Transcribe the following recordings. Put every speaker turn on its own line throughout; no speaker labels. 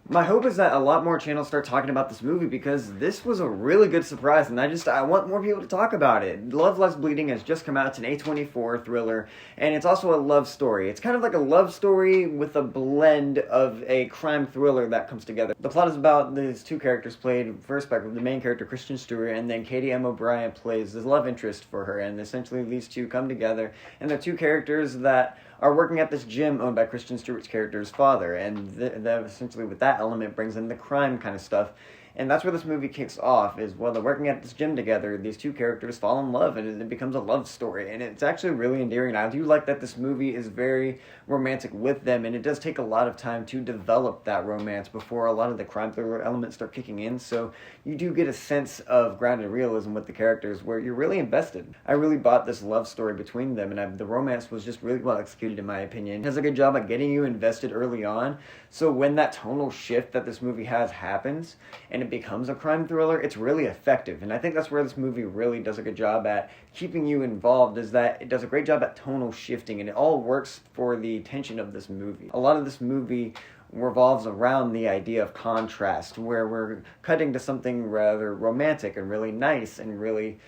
My hope is that a lot more channels start talking about this movie because this was a really good surprise, and I want more people to talk about it. Love Less Bleeding has just come out. It's an A24 thriller, and it's also a love story. It's kind of like a love story with a blend of a crime thriller that comes together. The plot is about these two characters played first by the main character, Kristen Stewart, and then Katy O'Brien plays this love interest for her, and essentially these two come together, and they're two characters that are working at this gym owned by Kristen Stewart's character's father, and essentially with that element brings in the crime kind of stuff. And that's where this movie kicks off, is while they're working at this gym together, these two characters fall in love, and it becomes a love story. And it's actually really endearing. I do like that this movie is very romantic with them, and it does take a lot of time to develop that romance before a lot of the crime thriller elements start kicking in. So you do get a sense of grounded realism with the characters where you're really invested. I really bought this love story between them, and the romance was just really well executed in my opinion. It does a good job at getting you invested early on, so when that tonal shift that this movie has happens, and it becomes a crime thriller, it's really effective. And I think that's where this movie really does a good job at keeping you involved, is that it does a great job at tonal shifting, and it all works for the tension of this movie. A lot of this movie revolves around the idea of contrast, where we're cutting to something rather romantic and really nice and really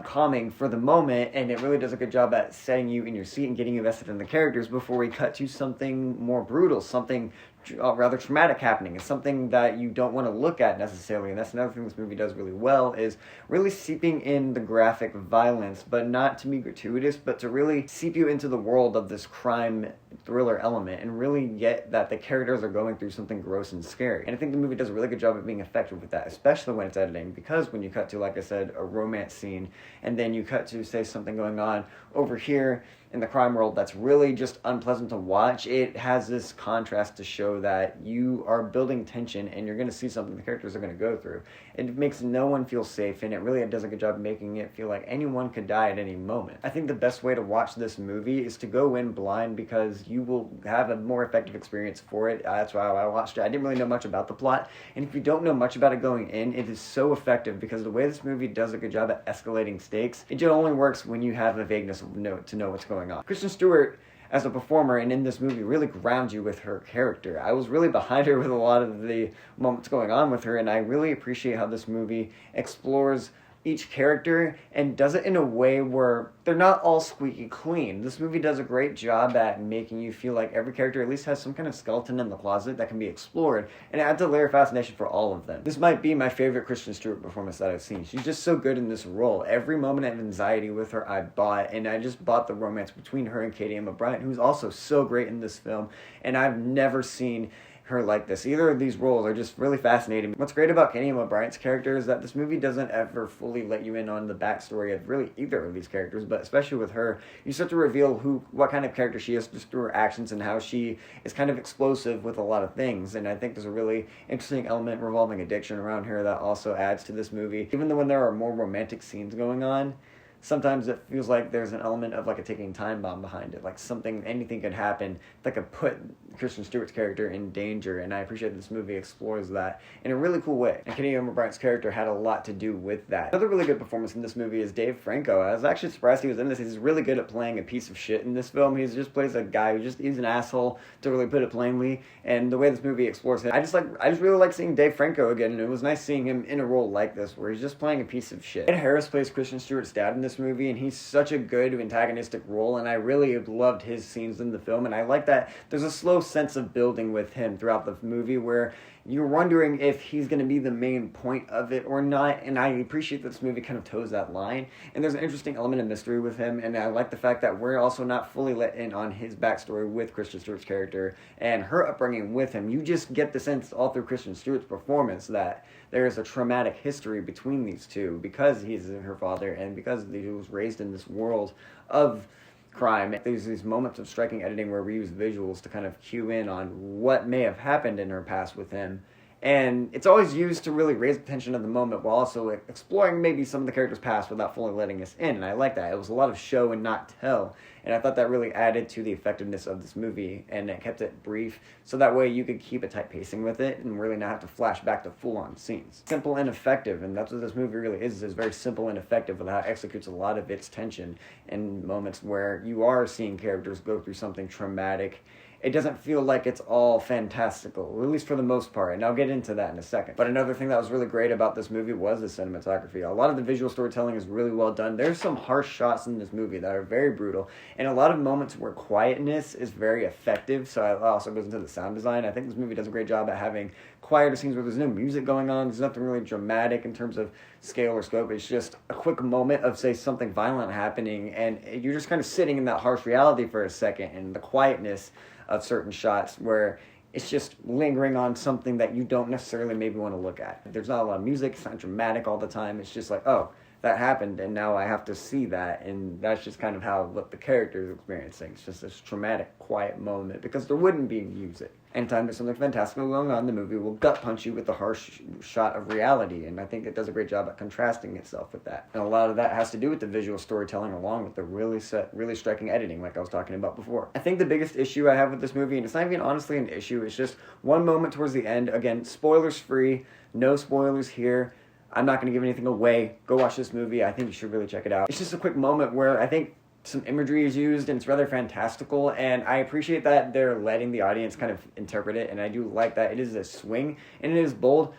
calming for the moment, and it really does a good job at setting you in your seat and getting you invested in the characters before we cut to something more brutal, something rather traumatic happening. It's something that you don't want to look at necessarily, and that's another thing this movie does really well, is really seeping in the graphic violence, but not to be gratuitous, but to really seep you into the world of this crime thriller element and really get that the characters are going through something gross and scary. And I think the movie does a really good job of being effective with that, especially when it's editing, because when you cut to, like I said, a romance scene, and then you cut to, say, something going on over here in the crime world that's really just unpleasant to watch, it has this contrast to show that you are building tension and you're going to see something the characters are going to go through. It makes no one feel safe, and it really does a good job of making it feel like anyone could die at any moment. I think the best way to watch this movie is to go in blind, because you will have a more effective experience for it. That's why I watched it. I didn't really know much about the plot, and if you don't know much about it going in, it is so effective because the way this movie does a good job at escalating stakes, it just only works when you have a vagueness of to know what's going on. Kristen Stewart, as a performer and in this movie, really grounds you with her character. I was really behind her with a lot of the moments going on with her, and I really appreciate how this movie explores each character and does it in a way where they're not all squeaky clean. This movie does a great job at making you feel like every character at least has some kind of skeleton in the closet that can be explored, and it adds a layer of fascination for all of them. This might be my favorite Kristen Stewart performance that I've seen. She's just so good in this role. Every moment of anxiety with her I bought, and I just bought the romance between her and Katy O'Brien, who's also so great in this film, and I've never seen her like this. Either of these roles are just really fascinating. What's great about Katy O'Brien's character is that this movie doesn't ever fully let you in on the backstory of really either of these characters, but especially with her, you start to reveal what kind of character she is just through her actions and how she is kind of explosive with a lot of things. And I think there's a really interesting element revolving addiction around her that also adds to this movie. Even though when there are more romantic scenes going on, sometimes it feels like there's an element of like a ticking time bomb behind it, like anything could happen that could put Kristen Stewart's character in danger, and I appreciate this movie explores that in a really cool way. And Katy O'Brien's character had a lot to do with that. Another really good performance in this movie is Dave Franco. I was actually surprised he was in this. He's really good at playing a piece of shit in this film. He just plays a guy he's an asshole, to really put it plainly, and the way this movie explores him, I just really like seeing Dave Franco again, and it was nice seeing him in a role like this where he's just playing a piece of shit. Ed Harris plays Kristen Stewart's dad in this movie, and he's such a good antagonistic role, and I really loved his scenes in the film, and I like that there's a slow sense of building with him throughout the movie where you're wondering if he's going to be the main point of it or not, and I appreciate that this movie kind of toes that line, and there's an interesting element of mystery with him, and I like the fact that we're also not fully let in on his backstory with Kristen Stewart's character and her upbringing with him. You just get the sense all through Kristen Stewart's performance that there is a traumatic history between these two because he's her father and because he was raised in this world of crime. There's these moments of striking editing where we use visuals to kind of cue in on what may have happened in her past with him. And it's always used to really raise the tension of the moment while also exploring maybe some of the characters' past without fully letting us in. And I like that. It was a lot of show and not tell. And I thought that really added to the effectiveness of this movie, and it kept it brief, so that way you could keep a tight pacing with it and really not have to flash back to full-on scenes. Simple and effective, and that's what this movie really is very simple and effective with how it executes a lot of its tension in moments where you are seeing characters go through something traumatic it doesn't feel like it's all fantastical, at least for the most part, and I'll get into that in a second. But another thing that was really great about this movie was the cinematography. A lot of the visual storytelling is really well done. There's some harsh shots in this movie that are very brutal, and a lot of moments where quietness is very effective, so it also goes into the sound design. I think this movie does a great job at having quieter scenes where there's no music going on, there's nothing really dramatic in terms of scale or scope. It's just a quick moment of, say, something violent happening, and you're just kind of sitting in that harsh reality for a second, and the quietness of certain shots where it's just lingering on something that you don't necessarily maybe want to look at. There's not a lot of music, it's not dramatic all the time, it's just like, oh, that happened and now I have to see that, and that's just kind of what the character is experiencing. It's just this traumatic, quiet moment because there wouldn't be music. Anytime there's something fantastical going on, the movie will gut punch you with the harsh shot of reality, and I think it does a great job at contrasting itself with that. And a lot of that has to do with the visual storytelling along with the really striking editing like I was talking about before. I think the biggest issue I have with this movie, and it's not even honestly an issue, it's just one moment towards the end, again, spoilers free, no spoilers here, I'm not going to give anything away. Go watch this movie. I think you should really check it out. It's just a quick moment where I think some imagery is used and it's rather fantastical, and I appreciate that they're letting the audience kind of interpret it, and I do like that. It is a swing and it is bold.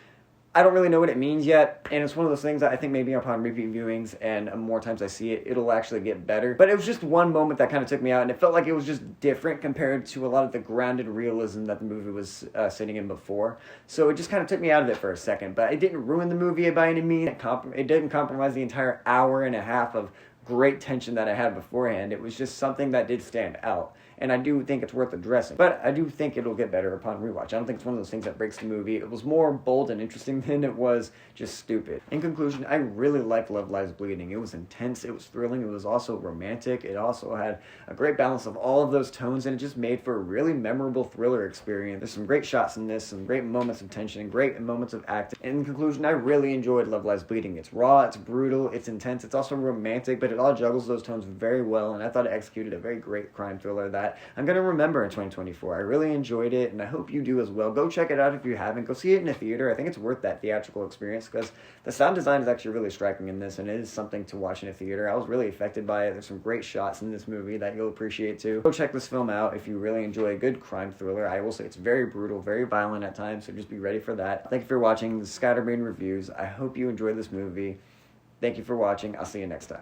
I don't really know what it means yet, and it's one of those things that I think maybe upon repeat viewings and more times I see it, it'll actually get better. But it was just one moment that kind of took me out, and it felt like it was just different compared to a lot of the grounded realism that the movie was sitting in before. So it just kind of took me out of it for a second, but it didn't ruin the movie by any means. It didn't compromise the entire hour and a half of great tension that I had beforehand. It was just something that did stand out, and I do think it's worth addressing. But I do think it'll get better upon rewatch. I don't think it's one of those things that breaks the movie. It was more bold and interesting than it was just stupid. In conclusion, I really liked Love Lies Bleeding. It was intense, it was thrilling, it was also romantic, it also had a great balance of all of those tones, and it just made for a really memorable thriller experience. There's some great shots in this, some great moments of tension, and great moments of acting. In conclusion, I really enjoyed Love Lies Bleeding. It's raw, it's brutal, it's intense, it's also romantic, but it all juggles those tones very well, and I thought it executed a very great crime thriller that I'm going to remember in 2024. I really enjoyed it, and I hope you do as well. Go check it out if you haven't. Go see it in a theater. I think it's worth that theatrical experience because the sound design is actually really striking in this, and it is something to watch in a theater. I was really affected by it. There's some great shots in this movie that you'll appreciate too. Go check this film out if you really enjoy a good crime thriller. I will say it's very brutal, very violent at times, so just be ready for that. Thank you for watching the Scatterbrain Reviews. I hope you enjoyed this movie. Thank you for watching. I'll see you next time.